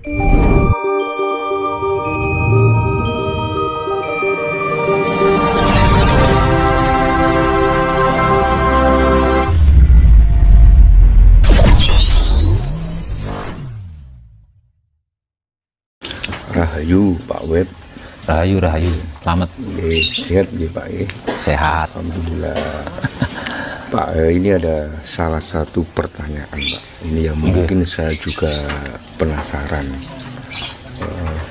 Rahayu Pak Web. Rahayu, rahayu. Selamat. Sehat ya Pak ya. Sehat. Alhamdulillah. Pak, ini ada salah satu pertanyaan Pak. Ini yang mungkin saya juga penasaran.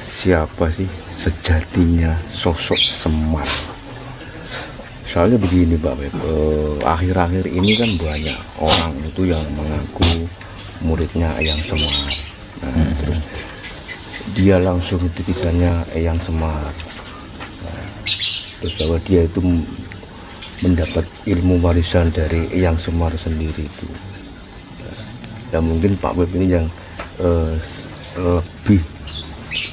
Siapa sih sejatinya sosok Semar? Soalnya begini Pak Web, akhir-akhir ini kan banyak orang itu yang mengaku muridnya Eyang Semar. Nah, terus dia langsung tulisannya Eyang Semar. Nah, terus bahwa dia itu mendapat ilmu warisan dari Eyang Semar sendiri itu. Ya mungkin Pak Web ini yang lebih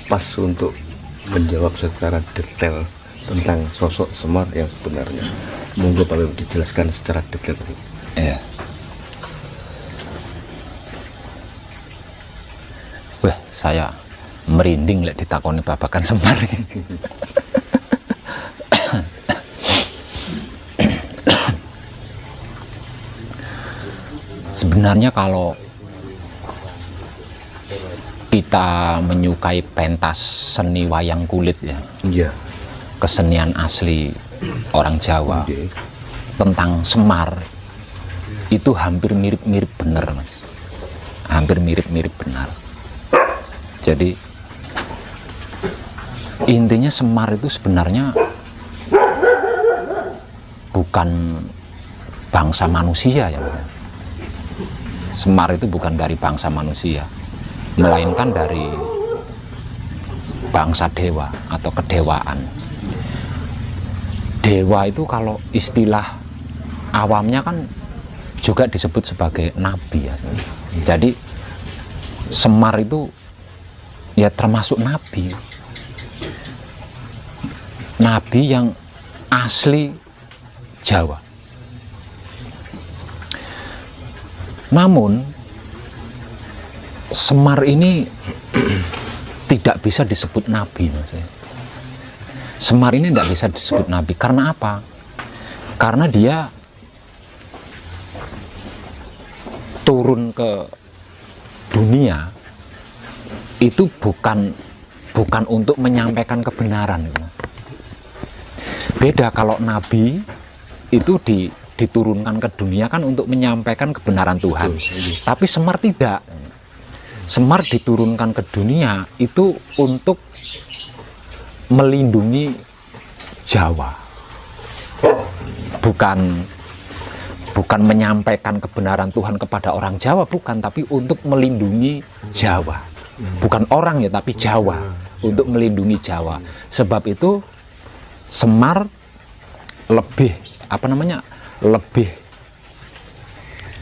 pas untuk menjawab secara detail tentang sosok Semar yang sebenarnya. Monggo Pak Web dijelaskan secara detail. Iya. Wah, saya merinding lek ditakoni babakan Semar. Sebenarnya kalau kita menyukai pentas seni wayang kulit ya, Iya. kesenian asli orang Jawa, tentang Semar itu hampir mirip-mirip benar Mas, hampir mirip-mirip benar. Jadi intinya Semar itu sebenarnya bukan bangsa manusia ya. Semar itu bukan dari bangsa manusia, melainkan dari bangsa dewa atau kedewaan. Dewa itu kalau istilah awamnya kan juga disebut sebagai nabi ya. Jadi Semar itu ya termasuk nabi. Nabi yang asli Jawa. Namun Semar ini tidak bisa disebut nabi Mas. Semar ini tidak bisa disebut nabi. Karena apa? Karena dia turun ke dunia itu bukan untuk menyampaikan kebenaran. Beda kalau nabi itu diturunkan ke dunia kan untuk menyampaikan kebenaran Tuhan. Tapi Semar tidak. Semar diturunkan ke dunia itu untuk melindungi Jawa. Bukan menyampaikan kebenaran Tuhan kepada orang Jawa, bukan, tapi untuk melindungi Jawa. Bukan orang ya, tapi Jawa. Untuk melindungi Jawa. Sebab itu Semar lebih lebih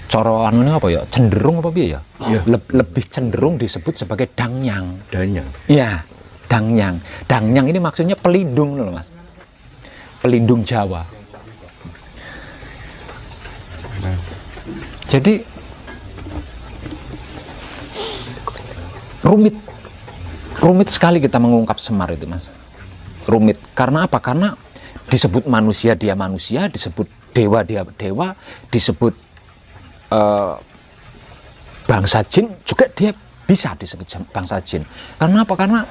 coroannya apa ya, cenderung apa ya, lebih cenderung disebut sebagai dangyang. Ya, dangyang. Dangyang ini maksudnya pelindung loh Mas, pelindung Jawa. Jadi rumit sekali kita mengungkap Semar itu Mas, rumit. Karena apa? Karena disebut manusia dia manusia, disebut dewa dia dewa, disebut bangsa jin juga dia bisa disebut bangsa jin. Karena apa? Karena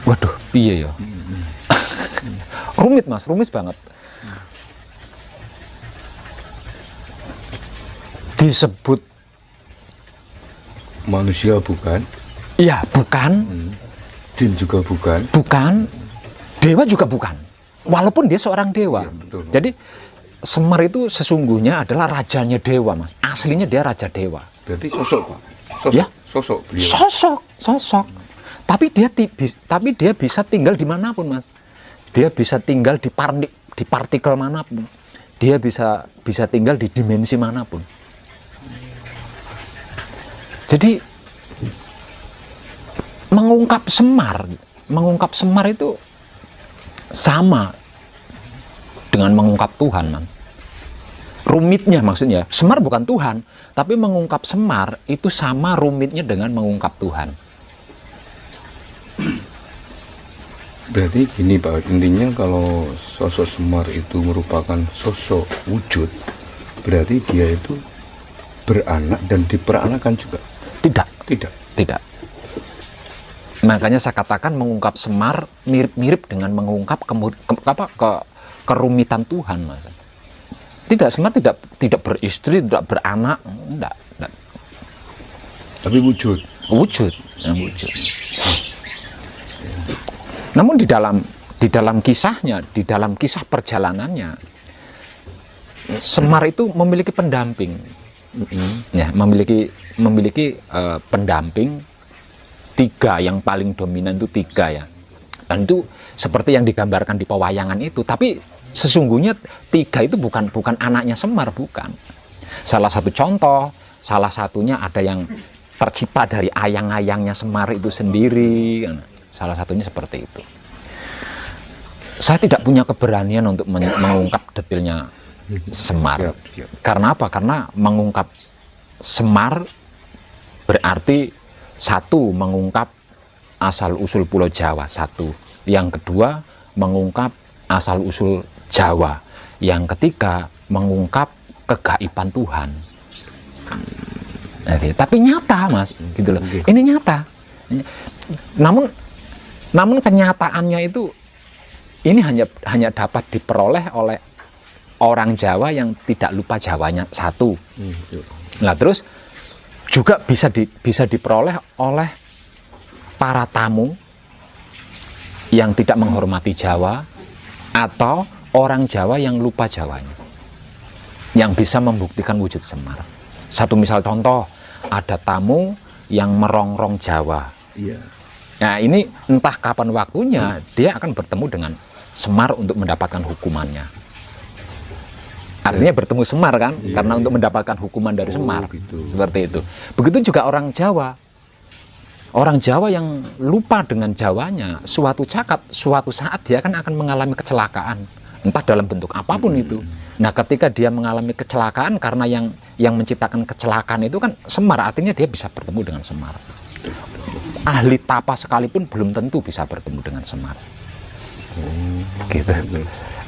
waduh, iya ya. Rumit Mas, rumit banget. Disebut manusia bukan? Iya, bukan. Jin juga bukan? Bukan. Dewa juga bukan. Walaupun dia seorang dewa. Ya, betul. Jadi Semar itu sesungguhnya adalah rajanya dewa Mas. Aslinya dia raja dewa. Berarti sosok Pak? Sosok, Ya? Sosok beliau? Sosok. Tapi dia bisa tinggal dimanapun Mas. Dia bisa tinggal di partikel manapun. Dia bisa tinggal di dimensi manapun. Jadi mengungkap Semar itu sama dengan mengungkap Tuhan, man. rumitnya maksudnya. Semar bukan Tuhan, tapi mengungkap Semar itu sama rumitnya dengan mengungkap Tuhan. Berarti gini Pak, intinya kalau sosok Semar itu merupakan sosok wujud, berarti dia itu beranak dan diperanakan juga? Tidak. Tidak. Tidak. Makanya saya katakan mengungkap Semar mirip-mirip dengan mengungkap kerumitan Tuhan, Mas. Tidak, Semar tidak beristri, tidak beranak, enggak. Tapi wujud. Wujud. Namun di dalam kisahnya, di dalam kisah perjalanannya, Semar itu memiliki pendamping, ya, memiliki pendamping 3, yang paling dominan itu 3 ya. Dan itu seperti yang digambarkan di pewayangan itu. Tapi sesungguhnya 3 itu bukan anaknya Semar, bukan. Salah satu contoh, salah satunya ada yang tercipta dari ayang-ayangnya Semar itu sendiri. Salah satunya seperti itu. Saya tidak punya keberanian untuk mengungkap detailnya Semar. Karena apa? Karena mengungkap Semar berarti 1, mengungkap asal-usul Pulau Jawa, 1. Yang kedua, mengungkap asal-usul Jawa. Yang ketiga, mengungkap kegaiban Tuhan. Tapi nyata, Mas, gitu loh. Ini nyata. Namun kenyataannya itu ini hanya dapat diperoleh oleh orang Jawa yang tidak lupa Jawanya, 1. Nah, terus juga bisa diperoleh oleh para tamu yang tidak menghormati Jawa atau orang Jawa yang lupa Jawanya, yang bisa membuktikan wujud Semar. Satu misal contoh, ada tamu yang merongrong Jawa. Iya. Nah, ini entah kapan waktunya dia akan bertemu dengan Semar untuk mendapatkan hukumannya. Artinya bertemu Semar kan, karena untuk mendapatkan hukuman dari Semar. Gitu. Seperti itu. Begitu juga orang Jawa. Orang Jawa yang lupa dengan Jawanya, suatu saat dia kan akan mengalami kecelakaan, entah dalam bentuk apapun itu. Nah, ketika dia mengalami kecelakaan, karena yang menciptakan kecelakaan itu kan Semar, artinya dia bisa bertemu dengan Semar. Ahli tapa sekalipun belum tentu bisa bertemu dengan Semar. Gitu.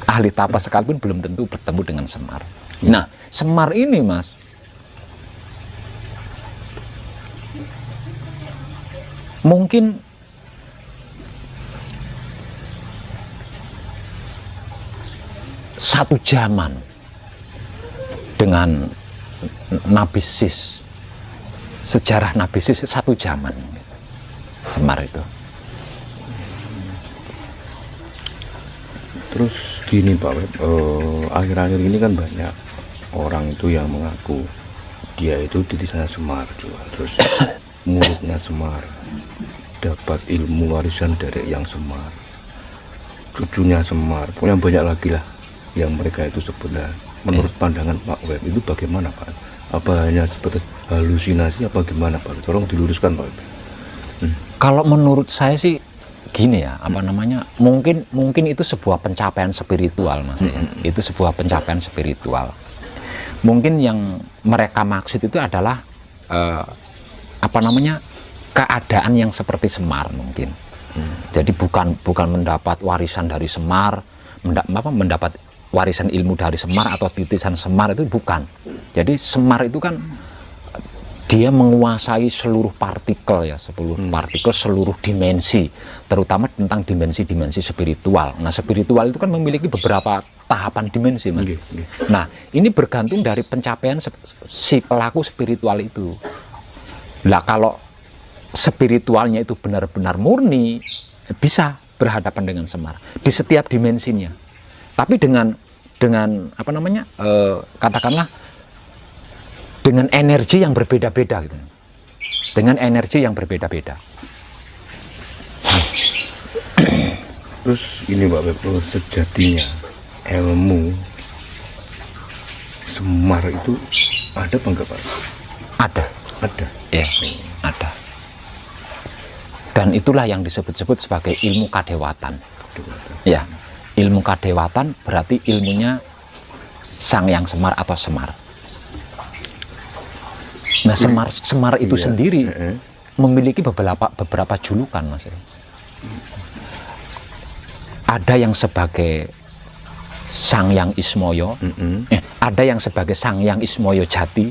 Ahli tapa sekalipun belum tentu bertemu dengan Semar. Nah, Semar ini, Mas, mungkin satu zaman dengan Nabi Sis, sejarah Nabi Sis, satu zaman Semar itu. Terus gini Pak Web, akhir-akhir ini kan banyak orang itu yang mengaku dia itu titisannya Semar juga, terus muridnya Semar, dapat ilmu warisan dari yang Semar, cucunya Semar, pokoknya banyak lagi lah yang mereka itu sebenarnya. Menurut pandangan Pak Web itu bagaimana Pak? Apa hanya seperti halusinasi apa gimana Pak? Tolong diluruskan Pak Web. Kalau menurut saya sih gini ya, apa namanya, mungkin itu sebuah pencapaian spiritual, Mas. Itu sebuah pencapaian spiritual. Mungkin yang mereka maksud itu adalah apa namanya, keadaan yang seperti Semar mungkin. Jadi bukan mendapat warisan dari Semar, mendapat warisan ilmu dari Semar atau titisan Semar, itu bukan. Jadi Semar itu kan dia menguasai seluruh partikel ya, partikel, seluruh dimensi, terutama tentang dimensi-dimensi spiritual. Nah, spiritual itu kan memiliki beberapa tahapan dimensi, Mas. Nah, ini bergantung dari pencapaian si pelaku spiritual itu. Lah, kalau spiritualnya itu benar-benar murni, bisa berhadapan dengan Semar di setiap dimensinya. Tapi dengan apa namanya, katakanlah dengan energi yang berbeda-beda gitu. Dengan energi yang berbeda-beda. Terus ini Pak Beb, sejatinya ilmu Semar itu ada apa enggak Pak? Ada. Ada. Ya, ada. Dan itulah yang disebut-sebut sebagai ilmu kadewatan. Ya, ilmu kadewatan berarti ilmunya Sang Hyang Semar atau Semar. Nah, Semar itu Iya. sendiri memiliki beberapa julukan, Mas. Ada yang sebagai Sang Hyang Ismoyo, ada yang sebagai Sang Hyang Ismoyo Jati,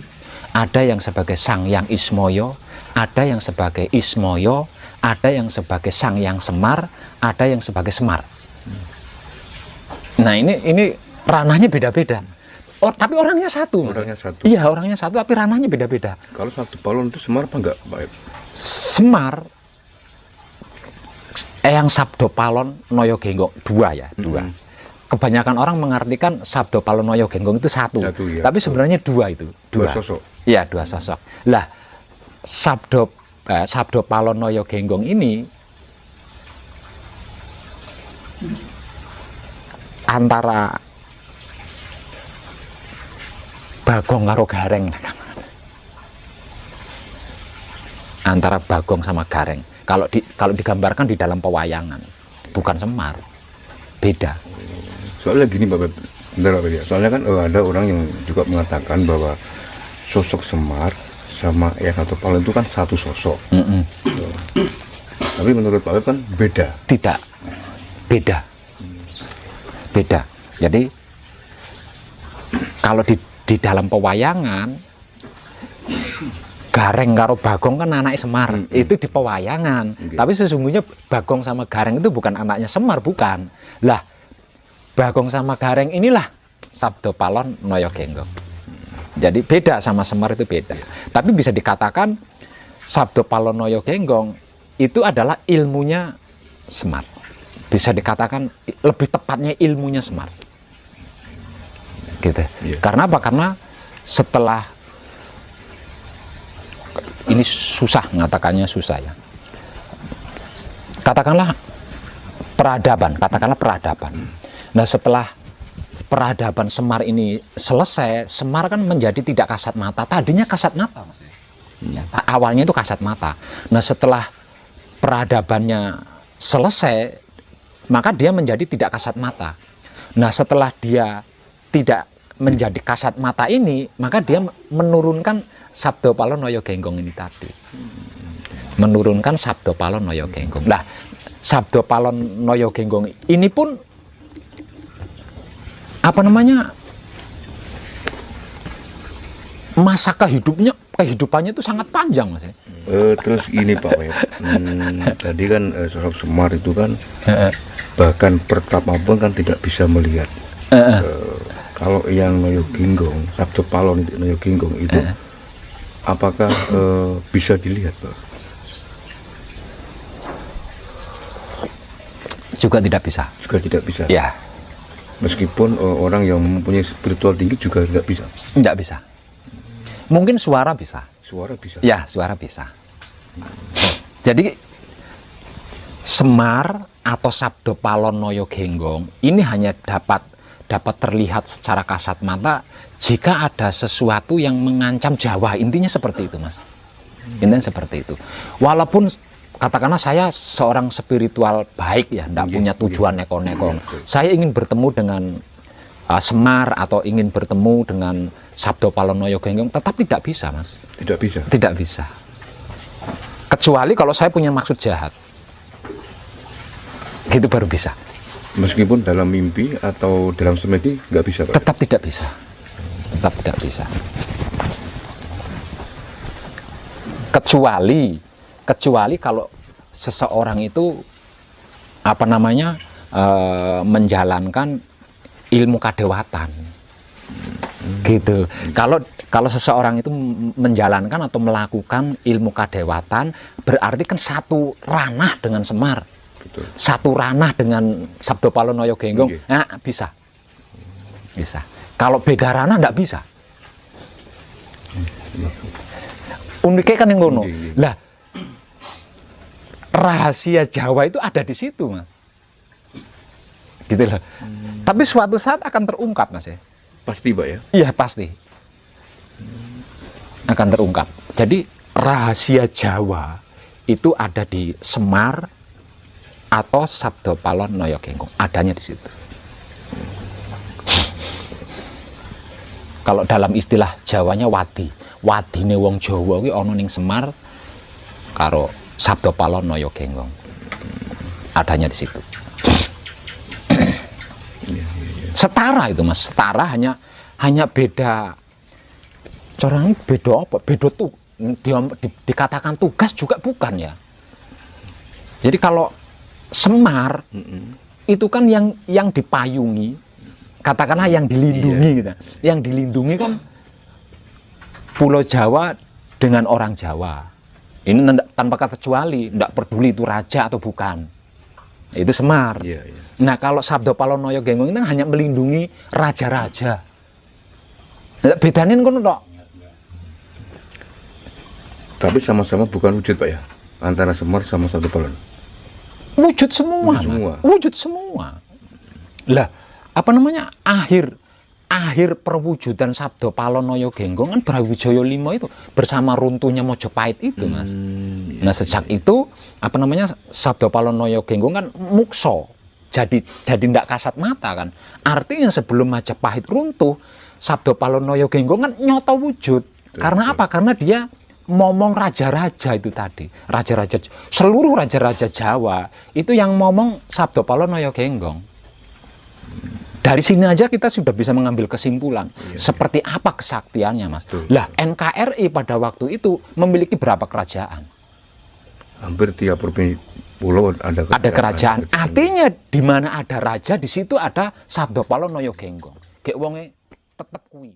ada yang sebagai Sang Hyang Ismoyo, ada yang sebagai Ismoyo, ada yang sebagai Sang Hyang Semar, ada yang sebagai Semar. Nah, ini ranahnya beda-beda. Tapi orangnya satu. Orangnya satu. Iya, orangnya satu, tapi ranahnya beda-beda. Kalau Sabdo Palon itu Semar apa enggak, Pak? Semar, Eyang Sabdo Palon Noyo Genggong, dua ya, dua. Kebanyakan orang mengartikan Sabdo Palon Noyo Genggong itu satu, ya, tapi sebenarnya dua itu. Dua sosok. Iya, dua sosok. Lah, Sabdo Palon Noyo Genggong ini antara Bagong karo Gareng, antara Bagong sama Gareng. Kalau digambarkan di dalam pewayangan, bukan Semar, beda. Soalnya gini, Bapak, bentar, Bapak, ya. Soalnya kan ada orang yang juga mengatakan bahwa sosok Semar sama Eyang Sabdo Palon itu kan satu sosok. Tapi menurut Bapak kan beda. Tidak, beda. Jadi kalau di dalam pewayangan, Gareng karo Bagong kan anaknya Semar, itu di pewayangan. Tapi sesungguhnya Bagong sama Gareng itu bukan anaknya Semar, bukan. Lah, Bagong sama Gareng inilah Sabdo Palon Noyo Genggong. Jadi beda, sama Semar itu beda. Tapi bisa dikatakan Sabdo Palon Noyo Genggong itu adalah ilmunya Semar. Bisa dikatakan lebih tepatnya ilmunya Semar. Gitu. Iya. Karena apa? Karena setelah ini susah, mengatakannya susah ya. Katakanlah peradaban. Nah, setelah peradaban Semar ini selesai, Semar kan menjadi tidak kasat mata. Tadinya kasat mata. Ya, awalnya itu kasat mata. Nah, setelah peradabannya selesai, maka dia menjadi tidak kasat mata. Nah, setelah dia tidak menjadi kasat mata ini, maka dia menurunkan Sabdo Palon Noyo Genggong ini tadi. Menurunkan Sabdo Palon Noyo Genggong. Nah, Sabdo Palon Noyo Genggong ini pun masa kehidupannya itu sangat panjang, Mas. Terus ini, Pak Web, tadi kan sosok Semar itu kan bahkan pertapa pun kan tidak bisa melihat. Kalau yang Noyo Genggong, Sabdo Palon Noyo Genggong itu apakah bisa dilihat, Pak? Juga tidak bisa. Juga tidak bisa. Ya, Meskipun orang yang mempunyai spiritual tinggi juga tidak bisa. tidak bisa. Mungkin suara bisa. Suara bisa. Ya, suara bisa. Jadi Semar atau Sabdo Palon Noyo Genggong ini hanya dapat terlihat secara kasat mata jika ada sesuatu yang mengancam Jawa. Intinya seperti itu, Mas. Intinya seperti itu. Walaupun katakanlah saya seorang spiritual baik ya, tidak punya tujuan neko-neko. Saya ingin bertemu dengan Semar atau ingin bertemu dengan Sabdo Palon Noyo Genggong, tetap tidak bisa, Mas. Tidak bisa. Tidak bisa. Kecuali kalau saya punya maksud jahat. Itu baru bisa. Meskipun dalam mimpi atau dalam semedi nggak bisa, Pak? Tetap tidak bisa. Tetap tidak bisa. Kecuali kalau seseorang itu menjalankan ilmu kadewatan. Gitu. Kalau seseorang itu menjalankan atau melakukan ilmu kadewatan, berarti kan satu ranah dengan Semar. Betul. Satu ranah dengan Sabdo Palon Noyo Genggong. Nah, bisa. Bisa. Kalau beda ranah enggak bisa. Uniknya kan yang ngono. Lah, rahasia Jawa itu ada di situ, Mas. Gitu loh. Tapi suatu saat akan terungkap, Mas ya. Pasti, Pak, ya? Iya, pasti. Akan terungkap. Jadi rahasia Jawa itu ada di Semar atau Sabdo Palon Noyo Genggong. Adanya di situ. kalau dalam istilah Jawanya wadi. Wadine wong Jawa kuwi ana ning Semar karo Sabdapala Naya Genggong. Adanya di situ. Setara itu Mas, setara hanya beda. Corang beda apa? Beda tuh dikatakan tugas juga bukan ya. Jadi kalau Semar itu kan yang dipayungi, katakanlah yang dilindungi gitu. Yang dilindungi kan Pulau Jawa dengan orang Jawa. Ini tanpa kecuali, tidak peduli itu raja atau bukan. Itu Semar. Nah, kalau Sabdapala Naya Genggong itu hanya melindungi raja-raja. Bedanin kono tok. Tapi sama-sama bukan wujud Pak ya, antara Semar sama Sabdapala. Wujud semua, wujud semua. Lah, apa namanya, akhir perwujudan Sabdapala Naya Genggong kan Brawijaya V itu bersama runtuhnya Mojopahit itu Mas. Nah, sejak itu apa namanya, Sabdapala Naya Genggong kan mukso, jadi ndak kasat mata kan. Artinya sebelum Majapahit runtuh, Sabdapala Naya Genggong kan nyoto wujud. Karena apa? Karena dia ngomong raja-raja itu tadi, raja-raja, seluruh raja-raja Jawa itu yang ngomong Sabdapala Naya Genggong. Dari sini aja kita sudah bisa mengambil kesimpulan seperti apa kesaktiannya Mas. Lah, NKRI pada waktu itu memiliki berapa kerajaan? Hampir tiap provinsi pulau ada kerajaan. Artinya di mana ada raja, di situ ada Sabdapala Naya Genggong. Kayak wonge tetep kuwi.